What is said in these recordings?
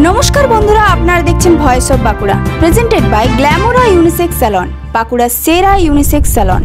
नमस्कार बंधुरा आपनारा देखছেন voice of Bankura presented by Glamora unisex salon Bankura সেরা ইউনিসেক্স স্যালন।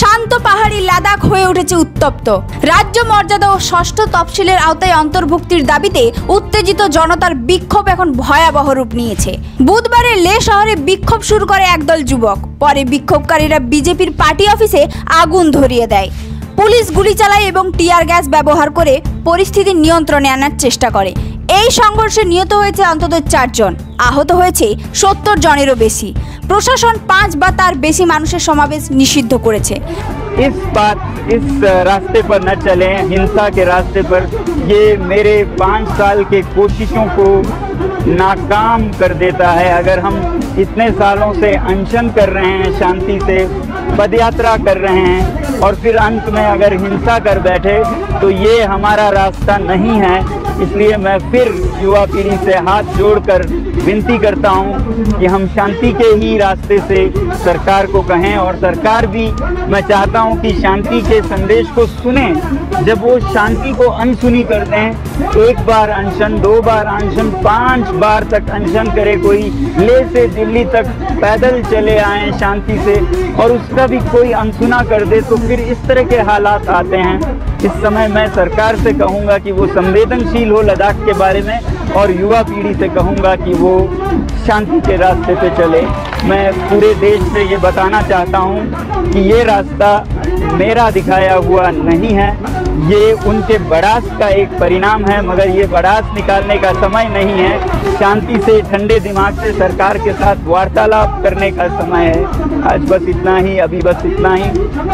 শান্ত পাহাড়ি লাদাখ হয়ে উঠেছে উত্তপ্ত। রাজ্য মর্যাদা ও ষষ্ঠ তফসিলের আওতায় অন্তর্ভুক্তির দাবিতে উত্তেজিত জনতার বিক্ষোভ এখন ভয়াবহ রূপ নিয়েছে। বুধবারে লে শহরে বিক্ষোভ শুরু করে একদল যুবক। পরে বিক্ষোভকারীরা বিজেপির পার্টি অফিসে আগুন ধরিয়ে দেয়। পুলিশ গুলি চালায় এবং টিয়ার গ্যাস ব্যবহার করে পরিস্থিতি নিয়ন্ত্রণে আনার চেষ্টা করে। এই সংঘর্ষে নিহত হয়েছে অন্তত 4 জন, আহত হয়েছে 70 জনেরও বেশি। প্রশাসন 5 বা তার বেশি মানুষের সমাবেশ নিষিদ্ধ করেছে। इस रास्ते पर न चलें, हिंसा के रास्ते पर। ये मेरे 5 साल के कोशिशों को नाकाम कर देता है। अगर हम इतने सालों से अनशन कर रहे हैं, शांति से पदयात्रा कर रहे हैं और फिर अंत में अगर हिंसा कर बैठे तो ये हमारा रास्ता नहीं है। इसलिए मैं फिर युवा पीढ़ी से हाथ जोड़कर विनती करता हूं कि हम शांति के ही रास्ते से सरकार को कहें और सरकार भी मैं चाहता हूं कि शांति के संदेश को सुने। जब वो शांति को अनसुनी कर दें, 1 बार अनशन, 2 बार अनशन, 5 बार तक अनशन करे कोई, ले से दिल्ली तक पैदल चले आए शांति से और उसका भी कोई अनसुना कर दे तो फिर इस तरह के हालात आते हैं। इस समय मैं सरकार से कहूँगा कि वो संवेदनशील हो लद्दाख के बारे में और युवा पीढ़ी से कहूँगा कि वो शांति के रास्ते पे चले। मैं पूरे देश से ये बताना चाहता हूँ कि ये रास्ता मेरा दिखाया हुआ नहीं है, ये उनके बड़ास का एक परिणाम है, मगर ये बड़ास निकालने का समय नहीं है। शांति से ठंडे दिमाग से सरकार के साथ वार्तालाप करने का समय है। आज बस इतना ही, अभी बस इतना ही।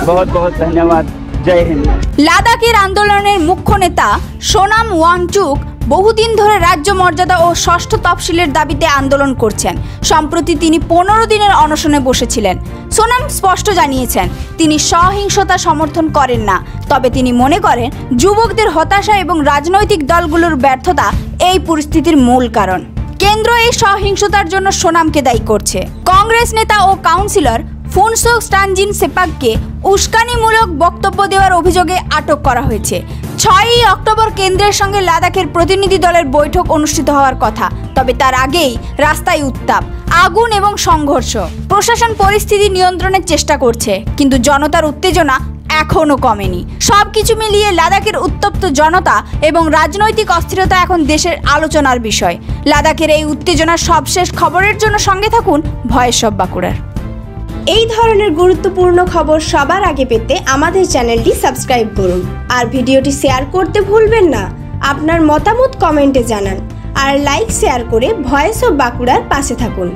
बहुत बहुत धन्यवाद। जय हिंद। লাদাখের আন্দোলনের মুখ্য নেতা সোনাম ওয়াংচুক বহুদিন ধরে রাজ্য মর্যাদা ও ষষ্ঠ তফসিলের দাবিতে আন্দোলন করছেন। সম্প্রতি তিনি 15 দিনের অনশনে বসেছিলেন। সোনাম স্পষ্ট জানিয়েছেন তিনি সহিংসতা সমর্থন করেন না, তবে তিনি মনে করেন যুবকদের হতাশা এবং রাজনৈতিক দলগুলোর ব্যর্থতা এই পরিস্থিতির মূল কারণ। কেন্দ্র এই সহিংসতার জন্য সোনামকে দায়ী করছে। কংগ্রেস নেতা ও কাউন্সিলর ফুনসোক স্টানজিন সেপাককে উস্কানিমূলক বক্তব্য দেওয়ার অভিযোগে আটক করা হয়েছে। 6ই অক্টোবর কেন্দ্রের সঙ্গে লাদাখের প্রতিনিধি দলের বৈঠক অনুষ্ঠিত হওয়ার কথা, তবে তার আগেই রাস্তায় উত্তাপ, আগুন এবং সংঘর্ষ। প্রশাসন পরিস্থিতি নিয়ন্ত্রণের চেষ্টা করছে, কিন্তু জনতার উত্তেজনা এখনও কমেনি। সবকিছু মিলিয়ে লাদাখের উত্তপ্ত জনতা এবং রাজনৈতিক অস্থিরতা এখন দেশের আলোচনার বিষয়। লাদাখের এই উত্তেজনার সবশেষ খবরের জন্য সঙ্গে থাকুন ভয়েস অফ বাঁকুড়ার। এই ধরনের গুরুত্বপূর্ণ খবর সবার আগে পেতে আমাদের চ্যানেলটি সাবস্ক্রাইব করুন আর ভিডিওটি শেয়ার করতে ভুলবেন না। আপনার মতামত কমেন্টে জানান আর লাইক শেয়ার করে ভয়েস অফ বাঁকুড়ার পাশে থাকুন।